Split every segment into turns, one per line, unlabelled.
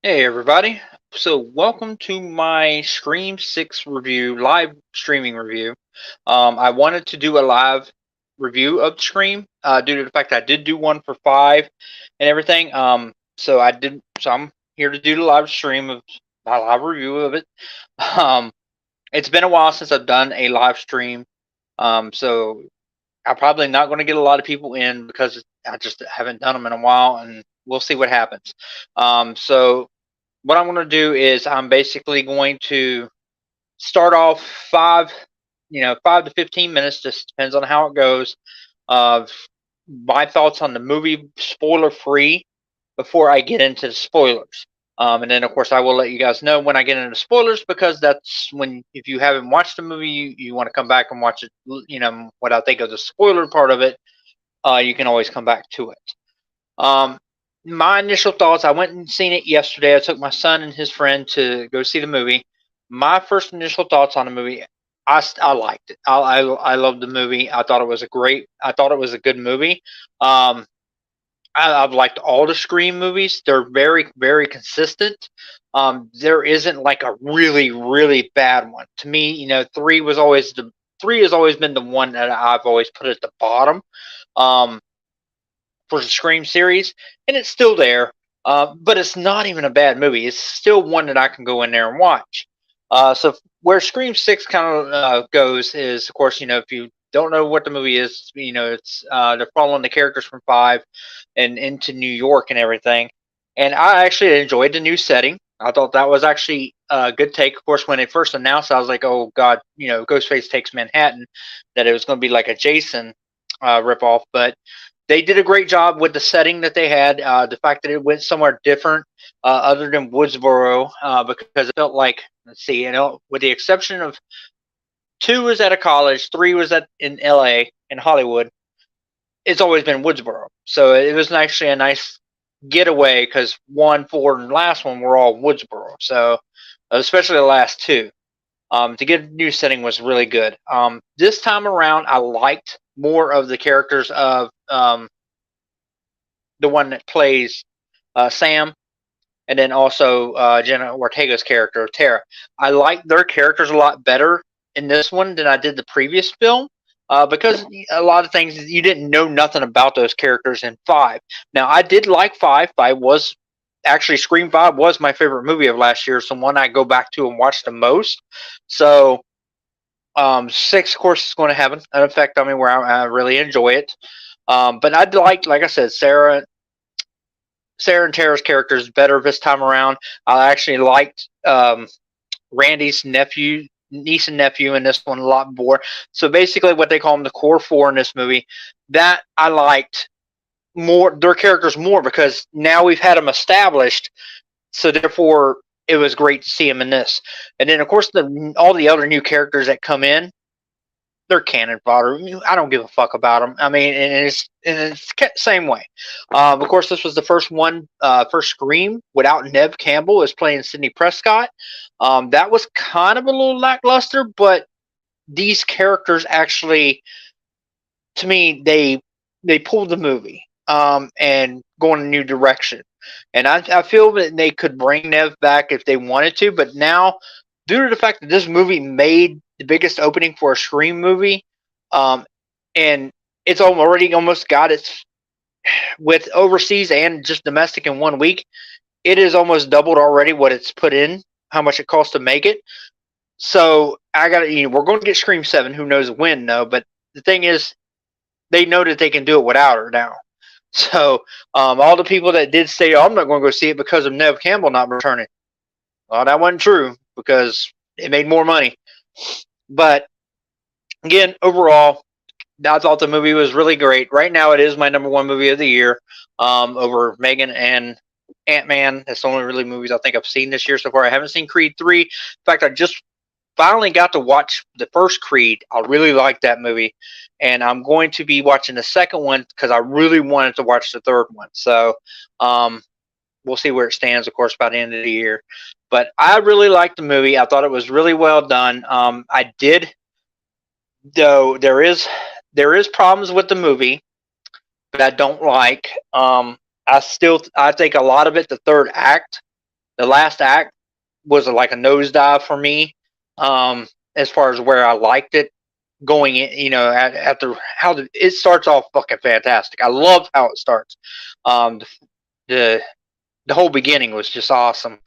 Hey everybody. So welcome to my Scream 6 review, live streaming review. I wanted to do a live review of Scream due to the fact that I did do one for 5 and everything. So I'm here to do the live stream of my live review of it. Um, it's been a while since I've done a live stream. So I'm probably not going to get a lot of people in because I just haven't done them in a while, and we'll see what happens. So what I'm going to do is I'm basically going to start off 5 to 15 minutes, just depends on how it goes, of my thoughts on the movie, spoiler free, before I get into the spoilers. And then, of course, I will let you guys know when I get into spoilers, because that's when, if you haven't watched the movie, you want to come back and watch it, what I think of the spoiler part of it, you can always come back to it. Um, my initial thoughts, I went and seen it yesterday. I took my son and his friend to go see the movie. My first initial thoughts on the movie, I liked it. I loved the movie. I thought it was a good movie. Um, I've liked all the Scream movies. They're very, very consistent. There isn't like a really, really bad one. To me, three has always been the one that I've always put at the bottom. Um, for the Scream series, and it's still there. But it's not even a bad movie. It's still one that I can go in there and watch. So where Scream 6 kind of goes is, of course, if you don't know what the movie is, it's they're following the characters from 5 and into New York and everything. And I actually enjoyed the new setting. I thought that was actually a good take. Of course, when it first announced, I was like, "Oh God, Ghostface takes Manhattan," that it was going to be like a Jason ripoff. But they did a great job with the setting that they had. The fact that it went somewhere different, other than Woodsboro, because it felt like, let's see, with the exception of 2 was at a college, 3 was in L.A. in Hollywood. It's always been Woodsboro, so it was actually a nice getaway because 1, 4, and last one were all Woodsboro. So especially the last 2. To get a new setting was really good. This time around, I liked more of the characters of the one that plays Sam, and then also Jenna Ortega's character, Tara. I like their characters a lot better in this one than I did the previous film. Because a lot of things you didn't know nothing about those characters in 5. Now I did like 5. Scream 5 was my favorite movie of last year. So one I go back to and watch the most. So 6, of course, is going to have an effect on me where I really enjoy it. But I'd like I said, Sarah and Tara's characters better this time around. I actually liked Randy's niece and nephew in this one a lot more. So basically, what they call them, the core 4 in this movie, that I liked more their characters more, because now we've had them established. So therefore, it was great to see them in this. And then, of course, all the other new characters that come in, they're cannon fodder. I don't give a fuck about them. I mean, and it's same way. Of course, this was the first Scream without Neve Campbell as playing Sidney Prescott. That was kind of a little lackluster, but these characters actually, to me, they pulled the movie and go in a new direction. And I feel that they could bring Neve back if they wanted to, but now, due to the fact that this movie made the biggest opening for a Scream movie, and it's already almost got its, with overseas and just domestic in 1 week, it is almost doubled already what it's put in, how much it costs to make it. So we're going to get Scream 7. Who knows when, though? But the thing is, they know that they can do it without her now. So all the people that did say, "Oh, I'm not going to go see it because of Neve Campbell not returning," well, that wasn't true, because it made more money. But again, overall, I thought the movie was really great. Right now, it is my number 1 movie of the year, over Megan and Ant-Man. That's the only really movies I think I've seen this year so far. I haven't seen Creed 3. In fact, I just finally got to watch the first Creed. I really liked that movie, and I'm going to be watching the second one because I really wanted to watch the third one. So we'll see where it stands, of course, by the end of the year. But I really liked the movie. I thought it was really well done. I did, though there is problems with the movie that I don't like. I think a lot of it, the third act, the last act was like a nosedive for me, as far as where I liked it going in. After how it starts off fucking fantastic. I love how it starts. Um, the the whole beginning was just awesome,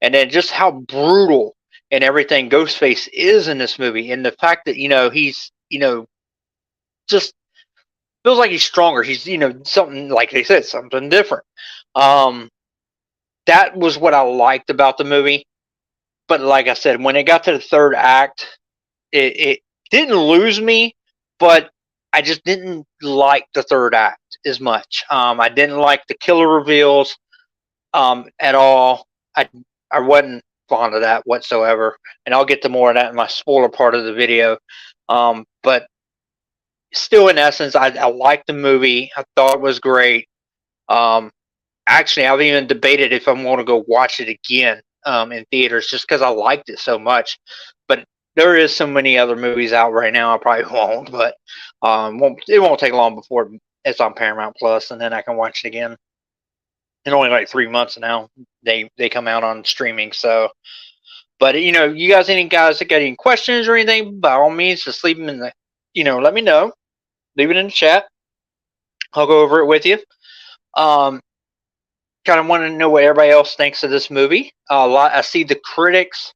and then just how brutal and everything Ghostface is in this movie, and the fact that he's just feels like he's stronger. He's something like they said, something different. Um, that was what I liked about the movie. But like I said, when it got to the third act, it didn't lose me, but I just didn't like the third act as much. I didn't like the killer reveals at all. I wasn't fond of that whatsoever, and I'll get to more of that in my spoiler part of the video. But still, in essence, I liked the movie. I thought it was great. Um, Actually, I've even debated if I want to go watch it again in theaters just because I liked it so much. But there is so many other movies out right now. I probably won't, but it won't take long before it's on Paramount Plus, and then I can watch it again. In only like 3 months now, they come out on streaming. So, but you guys, any guys that got any questions or anything, by all means, just leave them in the, let me know. Leave it in the chat. I'll go over it with you. Kind of want to know what everybody else thinks of this movie. I see the critics.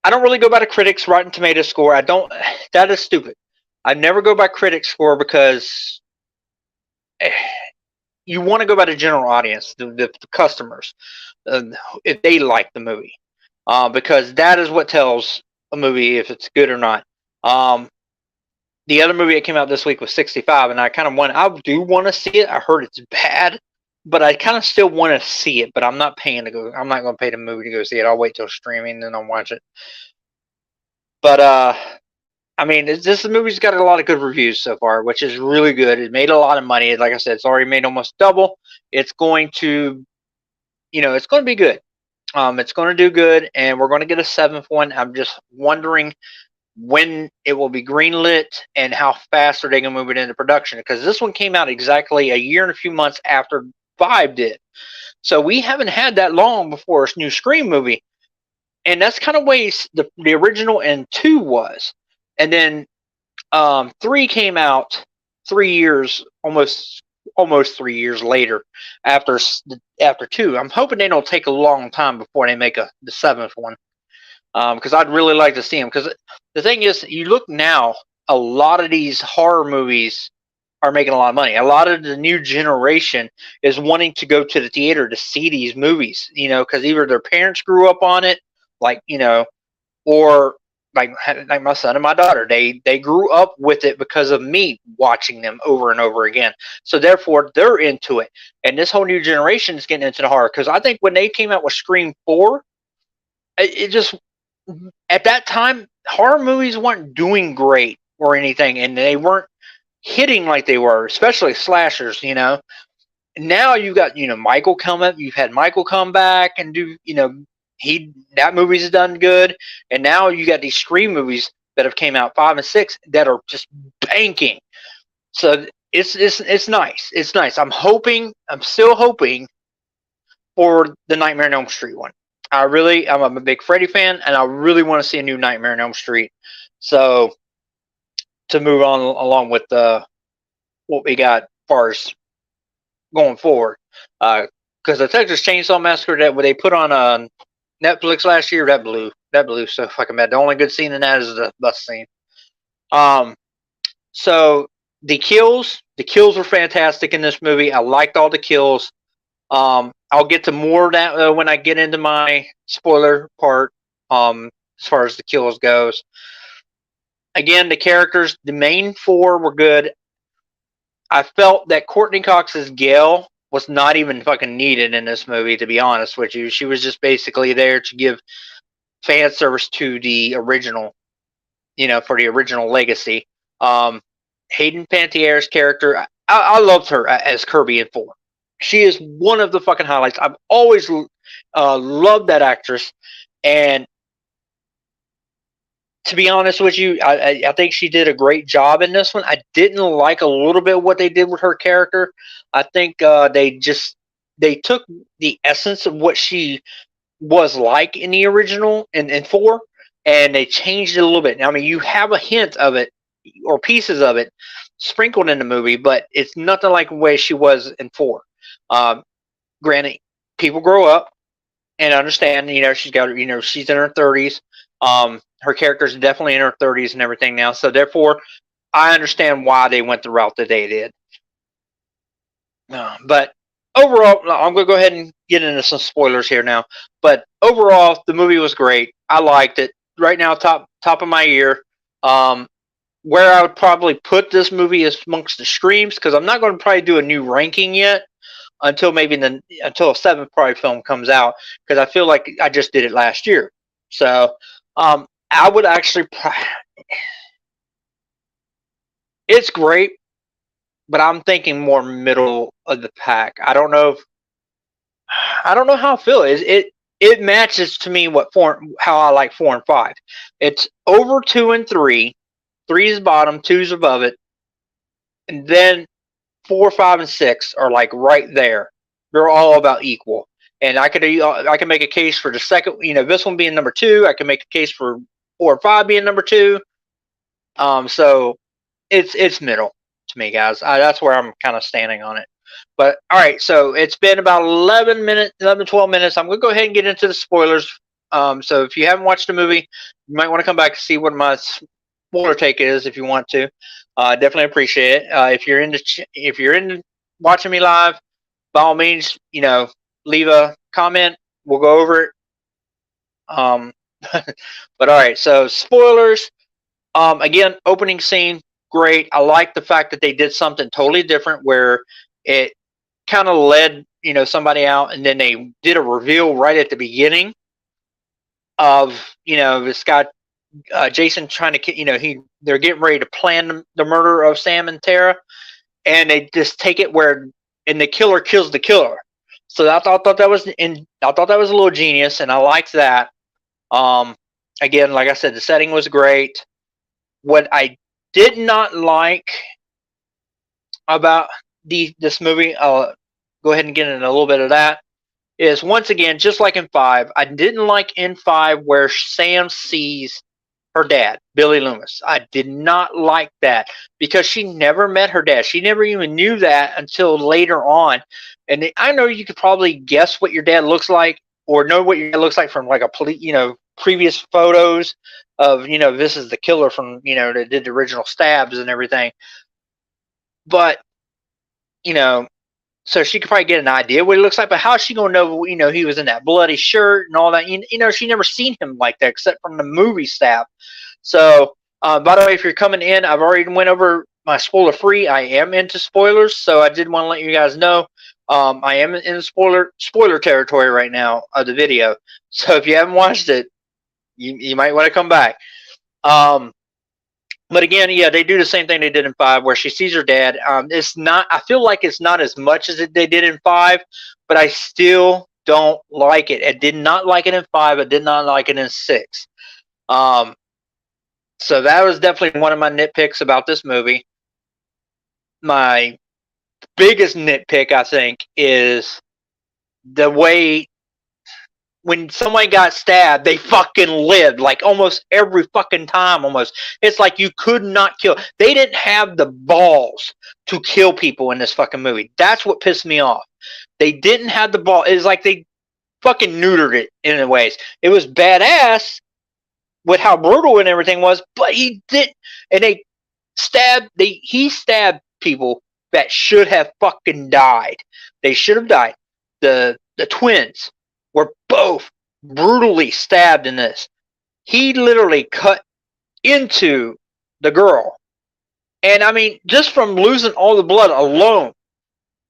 I don't really go by the critics' Rotten Tomato score. I don't. That is stupid. I never go by critics score because you want to go by the general audience, the customers, if they like the movie, because that is what tells a movie if it's good or not. The other movie that came out this week was 65, and I do want to see it. I heard it's bad, but I kind of still want to see it. But I'm not paying to go. I'm not going to pay the movie to go see it. I'll wait till streaming, then I'll watch it. But I mean, this movie's got a lot of good reviews so far, which is really good. It made a lot of money. Like I said, it's already made almost double. It's going to, it's going to be good. It's going to do good, and we're going to get a seventh one. I'm just wondering when it will be greenlit and how fast are they going to move it into production, because this one came out exactly a year and a few months after 5 did. So we haven't had that long before a new Scream movie. And that's kind of ways the original and 2 was. And then 3 came out 3 years, almost 3 years later after 2. I'm hoping they don't take a long time before they make the 7th one, because I'd really like to see them. Because the thing is, you look now, a lot of these horror movies are making a lot of money. A lot of the new generation is wanting to go to the theater to see these movies, because either their parents grew up on it, or like my son and my daughter, they grew up with it because of me watching them over and over again. So therefore, they're into it, and this whole new generation is getting into the horror. Because I think when they came out with Scream 4, it just, at that time, horror movies weren't doing great or anything, and they weren't hitting like they were, especially slashers. Now you got Michael come up. You've had Michael come back and do that movie's done good, and now you got these Scream movies that have came out 5 and 6 that are just banking. So it's nice. It's nice. I'm still hoping for the Nightmare on Elm Street one. I'm a big Freddy fan, and I really want to see a new Nightmare on Elm Street. So to move on along with what we got as far as going forward, because the Texas Chainsaw Massacre that they put on Netflix last year, that blew so fucking bad. The only good scene in that is the bus scene. So the kills were fantastic in this movie. I liked all the kills. I'll get to more of that when I get into my spoiler part, as far as the kills goes. Again, the characters, the main 4 were good. I felt that Courtney Cox's Gail was not even fucking needed in this movie, to be honest with you. She was just basically there to give fan service to the original, for the original legacy. Hayden Panettiere's character, I loved her as Kirby in 4. She is one of the fucking highlights. I've always loved that actress, and to be honest with you, I think she did a great job in this one. I didn't like a little bit what they did with her character. I think they just they took the essence of what she was like in the original in 4, and they changed it a little bit. Now, I mean, you have a hint of it or pieces of it sprinkled in the movie, but it's nothing like the way she was in 4. Um, Granted, people grow up and understand. She's got, she's in her 30s. Her character's definitely in her 30s and everything now. So therefore, I understand why they went the route that they did. But overall, I'm going to go ahead and get into some spoilers here now. But overall, the movie was great. I liked it. Right now, top of my ear. Where I would probably put this movie is amongst the Screams, because I'm not going to probably do a new ranking yet until until a 7th probably film comes out, because I feel like I just did it last year. So I would actually it's great, but I'm thinking more middle of the pack. I don't know how I feel. It matches to me how I like 4 and 5. It's over 2 and 3. 3 is bottom, 2 is above it, and then 4, 5, and 6 are like right there. They're all about equal. And I can make a case for the second, this one being number 2. I can make a case for 4 and 5 being number 2. So it's middle to me, guys. That's where I'm kind of standing on it. But all right, so it's been about 11, 12 minutes. I'm gonna go ahead and get into the spoilers. So if you haven't watched the movie, you might want to come back and see what my spoiler take is if you want to. Definitely appreciate it. If you're into watching me live, by all means, leave a comment. We'll go over it. But all right, so spoilers. Again, opening scene, great. I like the fact that they did something totally different, where it kind of led somebody out, and then they did a reveal right at the beginning of this guy Jason trying to they're getting ready to plan the murder of Sam and Tara, and they just take it and the killer kills the killer. So I thought that was a little genius, and I liked that. Again, like I said, the setting was great. What I did not like about this movie, I'll go ahead and get into a little bit of that, is once again, just like in 5, I didn't like in 5 where Sam sees her dad, Billy Loomis. I did not like that, because she never met her dad. She never even knew that until later on. And I know you could probably guess what your dad looks like, or know what your dad looks like from like previous photos of, this is the killer from, that did the original stabs and everything. But, so she could probably get an idea what he looks like, but how is she going to know, he was in that bloody shirt and all that? She never seen him like that except from the movie stab. So, by the way, if you're coming in, I've already went over my spoiler free. I am into spoilers, so I did want to let you guys know. I am in the spoiler territory right now of the video. So if you haven't watched it, you might want to come back. But again, yeah, they do the same thing they did in 5, where she sees her dad. It's not. I feel like it's not as much as they did in 5, but I still don't like it. I did not like it in 5. I did not like it in 6. So that was definitely one of my nitpicks about this movie. My biggest nitpick, I think, is the way when somebody got stabbed, they fucking lived, like almost every fucking time. Almost, it's like you could not kill. They didn't have the balls to kill people in this fucking movie. That's what pissed me off. They didn't have the ball. It's like they fucking neutered it in ways. It was badass with how brutal and everything was, but he did, and he stabbed people that should have fucking died. They should have died. The twins were both brutally stabbed in this. He literally cut into the girl. And I mean, just from losing all the blood alone,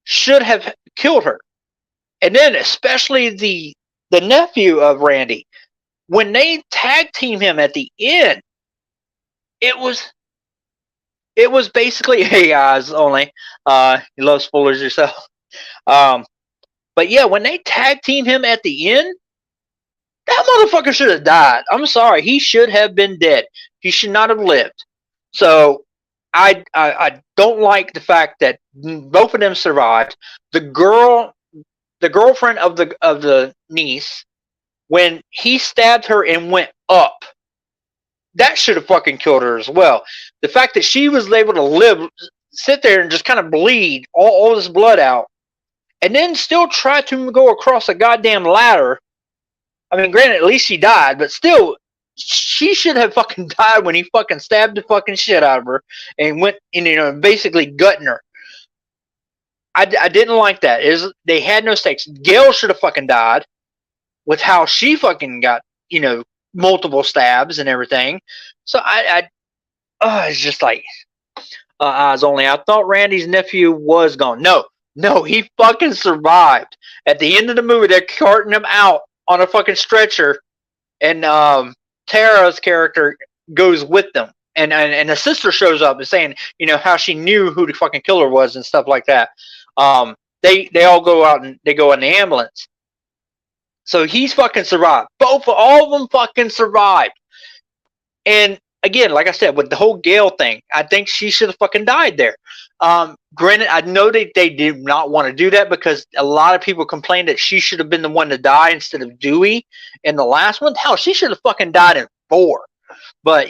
should have killed her. And then especially the nephew of Randy, when they tag team him at the end, it was basically, hey guys, only you love spoilers yourself. But yeah, when they tag team him at the end, that motherfucker should have died. I'm sorry, he should have been dead. He should not have lived. So I don't like the fact that both of them survived. The girl the girlfriend of the niece, when he stabbed her and went up, that should have fucking killed her as well. The fact that she was able to live, sit there and just kind of bleed all this blood out, and then still try to go across a goddamn ladder. I mean, granted, at least she died, but still, she should have fucking died when he fucking stabbed the fucking shit out of her and went, and, basically gutting her. I didn't like that. They had no stakes. Gail should have fucking died with how she fucking got, multiple stabs and everything. So it's just like, eyes only. I thought Randy's nephew was gone. No, he fucking survived. At the end of the movie, they're carting him out on a fucking stretcher, and Tara's character goes with them. And the sister shows up and saying, how she knew who the fucking killer was and stuff like that. They all go out and they go in the ambulance. So he's fucking survived. All of them fucking survived. And again, like I said, with the whole Gail thing, I think she should have fucking died there. Granted, I know they did not want to do that because a lot of people complained that she should have been the one to die instead of Dewey in the last one. Hell, she should have fucking died in 4. But,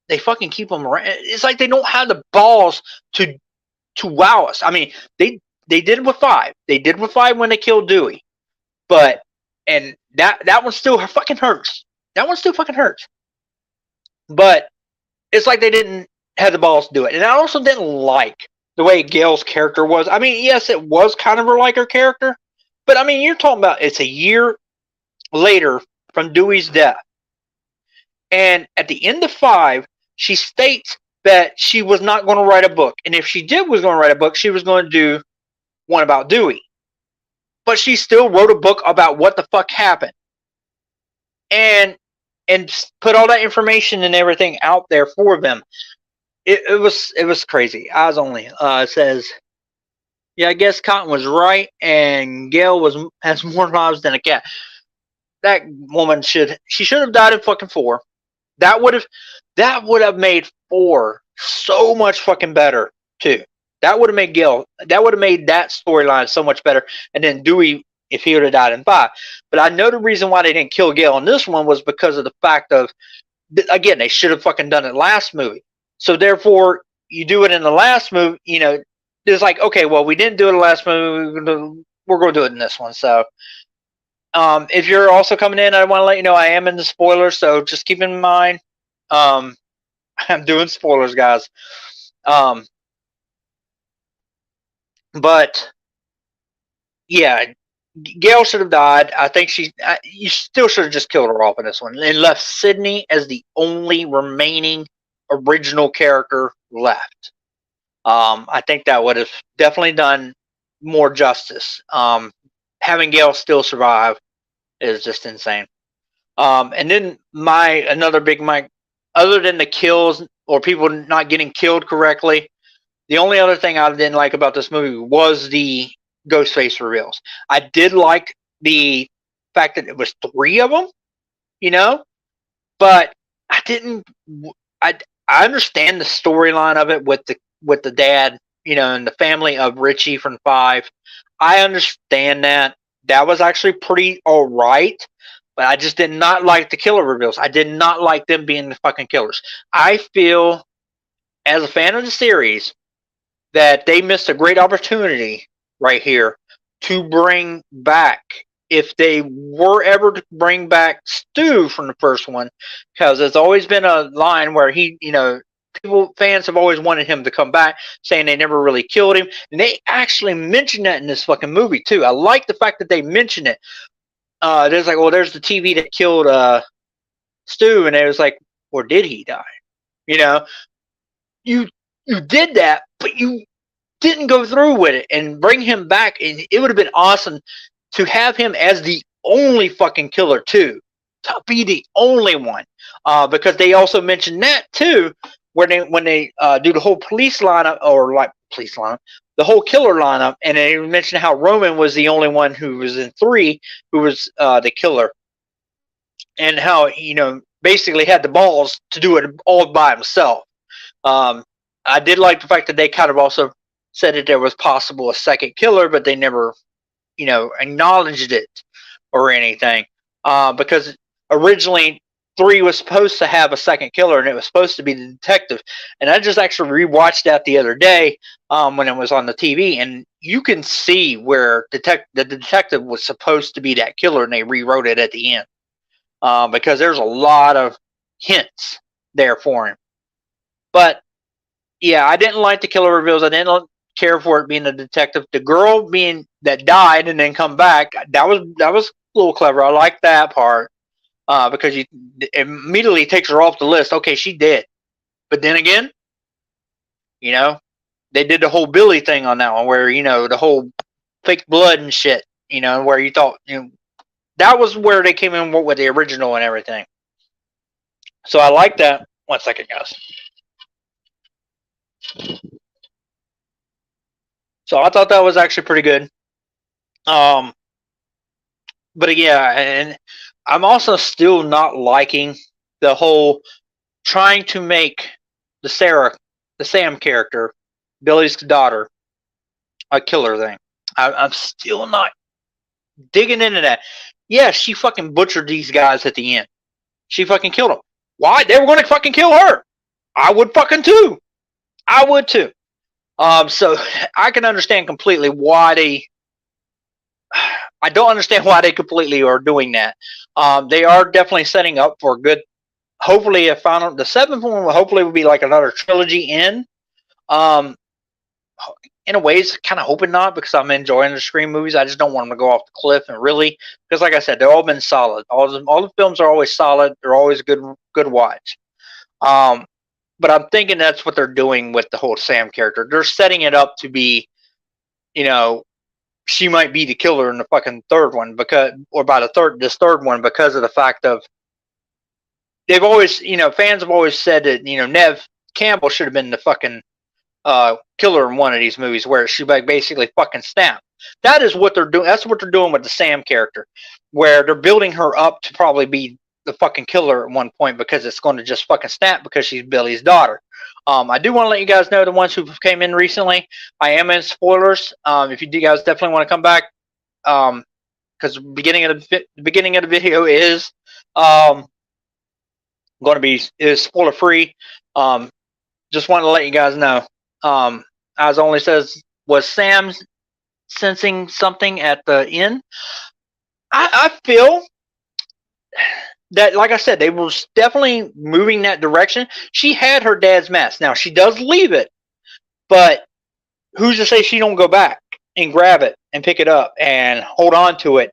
they fucking keep them around. It's like they don't have the balls to wow us. I mean, they did it with 5. They did with 5 when they killed Dewey. But, and that one still fucking hurts. That one still fucking hurts. But it's like they didn't have the balls to do it. And I also didn't like the way Gail's character was. I mean, yes, it was kind of like her character. But, I mean, you're talking about it's a year later from Dewey's death. And at the end of 5, she states that she was not going to write a book. And if she was going to write a book, she was going to do one about Dewey. But she still wrote a book about what the fuck happened. And put all that information and everything out there for them. It was crazy. Eyes only. It says, yeah, I guess Cotton was right, and Gail has more lives than a cat. That woman should have died in fucking 4. That would have made 4 so much fucking better too. That would have made that storyline so much better. And then Dewey, if he would have died in 5. But I know the reason why they didn't kill Gail in this one was because of the fact of, again, they should have fucking done it last movie. So therefore, you do it in the last movie, there's like, okay, well, we didn't do it in the last movie, we're going to do it in this one. So if you're also coming in, I want to let you know I am in the spoilers, so just keep in mind, I'm doing spoilers, guys. But yeah, Gail should have died. I think you still should have just killed her off in this one and left Sydney as the only remaining original character left. I think that would have definitely done more justice. Having Gail still survive is just insane. And then another big mic, other than the kills or people not getting killed correctly, the only other thing I didn't like about this movie was the Ghostface reveals. I did like the fact that it was 3 of them, but I didn't. I understand the storyline of it with the dad, and the family of Richie from 5. I understand that. That was actually pretty alright, but I just did not like the killer reveals. I did not like them being the fucking killers. I feel, as a fan of the series, that they missed a great opportunity right here to bring back, if they were ever to bring back Stu from the first one, because there's always been a line where fans have always wanted him to come back, saying they never really killed him. And they actually mentioned that in this fucking movie, too. I like the fact that they mentioned it. There's like, well, there's the TV that killed Stu, and it was like, or did he die? You did that, but you didn't go through with it and bring him back. And it would have been awesome to have him as the only fucking killer, too. To be the only one. Because they also mentioned that, too, when they do the whole police lineup, or like police lineup, the whole killer lineup, and they mentioned how Roman was the only one who was in 3 who was the killer, and how basically had the balls to do it all by himself. I did like the fact that they kind of also said that there was possible a second killer, but they never acknowledged it or anything. Because originally 3 was supposed to have a second killer, and it was supposed to be the detective. And I just actually rewatched that the other day when it was on the TV, and you can see where the detective was supposed to be that killer, and they rewrote it at the end because there's a lot of hints there for him. But yeah, I didn't like the killer reveals. I didn't care for it being a detective. The girl being that died and then come back, that was a little clever. I like that part because it immediately takes her off the list. Okay, she dead. But then again, they did the whole Billy thing on that one, where the whole fake blood and shit. Where you thought that was where they came in with the original and everything. So I like that. 1 second, guys. So I thought that was actually pretty good. But yeah, and I'm also still not liking the whole trying to make the Sam character, Billy's daughter, a killer thing. I'm still not digging into that. Yeah, she fucking butchered these guys at the end. She fucking killed them. Why? They were going to fucking kill her. I would fucking too. I would too. So I can understand completely why they. I don't understand why they completely are doing that. They are definitely setting up for a good. Hopefully, the 7th one will hopefully be like another trilogy in. In a way, it's kind of hoping not, because I'm enjoying the Scream movies. I just don't want them to go off the cliff, and really, because like I said, they've all been solid. All the films are always solid. They're always good watch. But I'm thinking that's what they're doing with the whole Sam character. They're setting it up to be, she might be the killer in the fucking third one, this third one, because of the fact of they've always, fans have always said that, Neve Campbell should have been the fucking killer in one of these movies, where she basically fucking snapped. That is what they're doing. That's what they're doing with the Sam character, where they're building her up to probably be the fucking killer at one point, because it's going to just fucking snap because she's Billy's daughter. I do want to let you guys know, the ones who came in recently, I am in spoilers. If you guys definitely want to come back, because the beginning of the video is going to be spoiler free. Just want to let you guys know. As only says, was Sam sensing something at the end? I feel that, like I said, they were definitely moving that direction. She had her dad's mask. Now, she does leave it, but who's to say she don't go back and grab it and pick it up and hold on to it?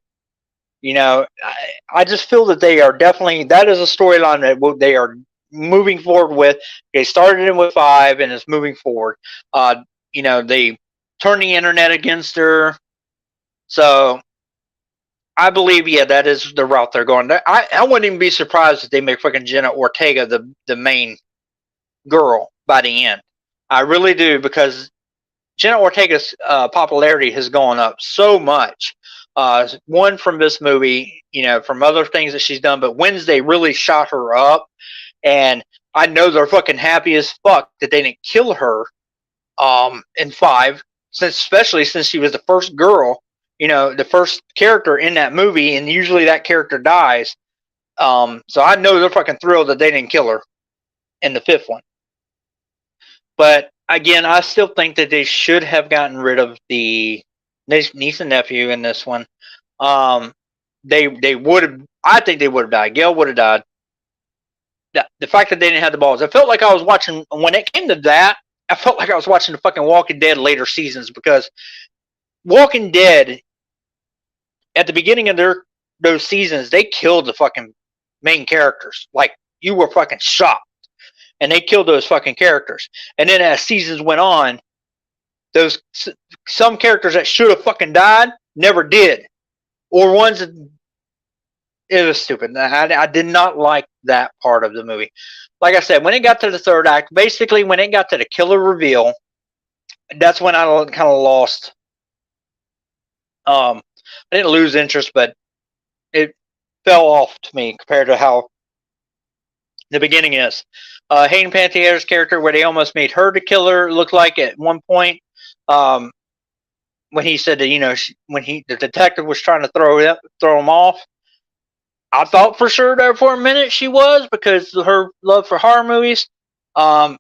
I just feel that they are definitely, that is a storyline that they are moving forward with. They started it with 5 and it's moving forward. They turned the internet against her. So I believe, yeah, that is the route they're going. I wouldn't even be surprised if they make fucking Jenna Ortega the main girl by the end. I really do, because Jenna Ortega's popularity has gone up so much. One, from this movie, from other things that she's done, but Wednesday really shot her up. And I know they're fucking happy as fuck that they didn't kill her in 5, especially since she was the first girl, the first character in that movie, and usually that character dies. So I know they're fucking thrilled that they didn't kill her in the 5th one. But again, I still think that they should have gotten rid of the niece and nephew in this one. They would have. I think they would have died. Gail would have died. The fact that they didn't have the balls, I felt like I was watching, when it came to that, I felt like I was watching the fucking Walking Dead later seasons, because Walking Dead, at the beginning of those seasons, they killed the fucking main characters. Like, you were fucking shocked. And they killed those fucking characters. And then as seasons went on, some characters that should have fucking died never did. Or ones that, it was stupid. I did not like that part of the movie. Like I said, when it got to the 3rd act, basically when it got to the killer reveal, that's when I kind of lost. I didn't lose interest, but it fell off to me compared to how the beginning is. Hayden Panettiere's character, where they almost made her the killer, look like at one point. when he said that, when the detective was trying to throw him off. I thought for sure there for a minute she was, because of her love for horror movies. Um,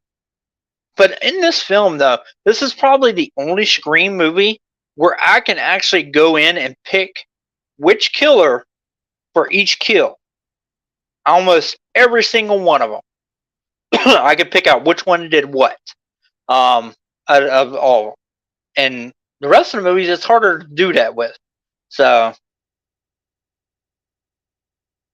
but in this film, though, this is probably the only Scream movie where I can actually go in and pick which killer for each kill. Almost every single one of them. I could pick out which one did what. Out of all. And the rest of the movies, it's harder to do that with. So,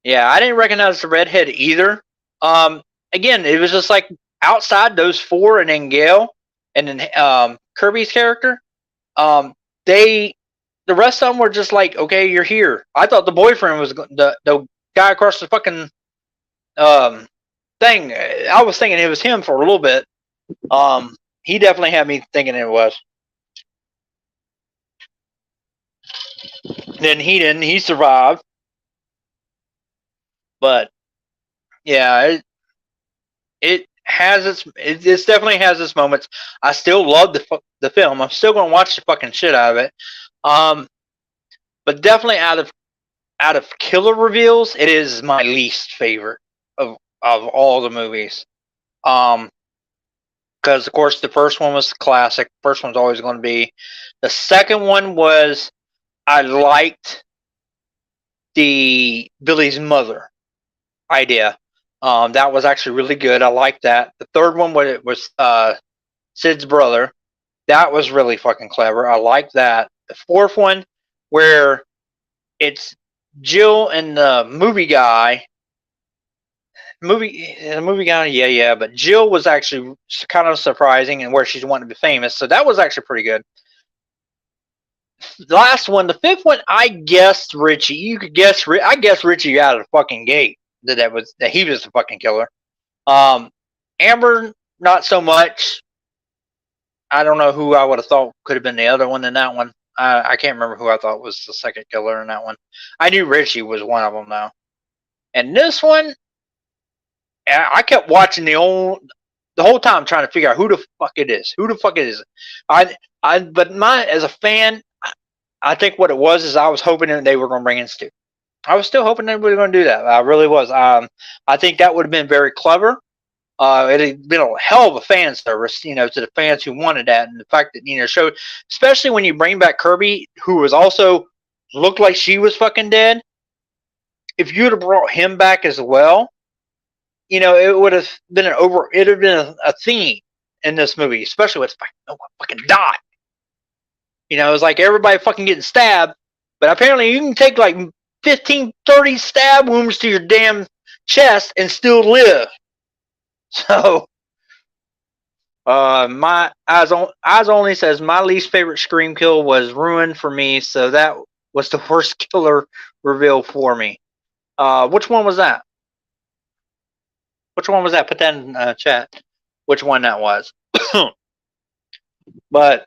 yeah, I didn't recognize the redhead either. Again, it was just like outside those four, and then Gale, and then Kirby's character. They, the rest of them were just like, okay, you're here. I thought the boyfriend was the guy across the fucking thing. I was thinking it was him for a little bit. He definitely had me thinking it was. Then he didn't. He survived. But yeah, it definitely has its moments. I still love the film. I'm still gonna watch the fucking shit out of it. But definitely out of killer reveals, it is my least favorite of all the movies. Because of course the first one was the classic. First one's always going to be. The second one was, I liked the Billy's mother idea. That was actually really good. I liked that. The third one, when it was Sid's brother, that was really fucking clever. I liked that. The fourth one, where it's Jill and the movie guy. The movie guy, yeah. But Jill was actually kind of surprising, and where she's wanting to be famous. So that was actually pretty good. The last one, the fifth one, I guessed Richie. You could guess. I guessed Richie out of the fucking gate that he was the fucking killer. Amber, not so much. I don't know who I would have thought could have been the other one in that one. I can't remember who I thought was the second killer in that one. I knew Richie was one of them though. And this one, I kept watching the whole time trying to figure out who the fuck it is. Who the fuck it is? But as a fan, I think what it was is I was hoping that they were going to bring in Stu. I was still hoping they were going to do that. I really was. I think that would have been very clever. It had been a hell of a fan service, to the fans who wanted that, and the fact that showed, especially when you bring back Kirby, who was also looked like she was fucking dead. If you'd have brought him back as well, it would have been a theme in this movie, especially with no one fucking died. It was like everybody fucking getting stabbed, but apparently you can take like 15, 30 stab wounds to your damn chest and still live. So, my eyes only says my least favorite Scream kill was ruined for me, so that was the worst killer reveal for me. Which one was that? Which one was that? Put that in chat. Which one that was? But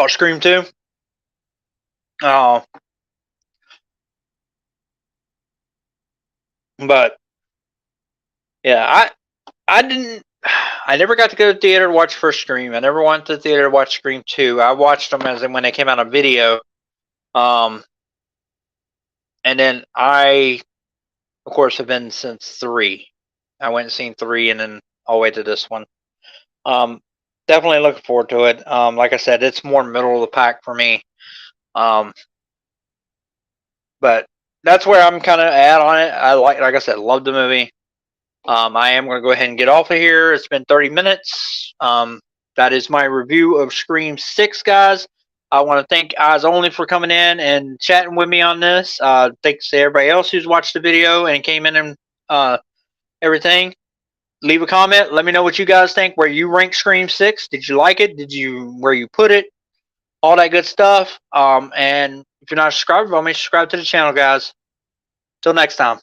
Scream 2. Oh. But yeah, I never got to go to the theater to watch first Scream. I never went to the theater to watch Scream 2. I watched them when they came out on video. And then I, of course, have been since 3. I went and seen 3, and then all the way to this one. Definitely looking forward to it. Like I said, it's more middle of the pack for me. But that's where I'm kind of at on it. I like I said, love the movie. I am going to go ahead and get off of here. It's been 30 minutes. That is my review of Scream 6, guys. I want to thank Eyes Only for coming in and chatting with me on this. Thanks to everybody else who's watched the video and came in and everything. Leave a comment. Let me know what you guys think, where you rank Scream 6. Did you like it? Where you put it? All that good stuff. And if you're not subscribed, subscribe to the channel, guys. Till next time.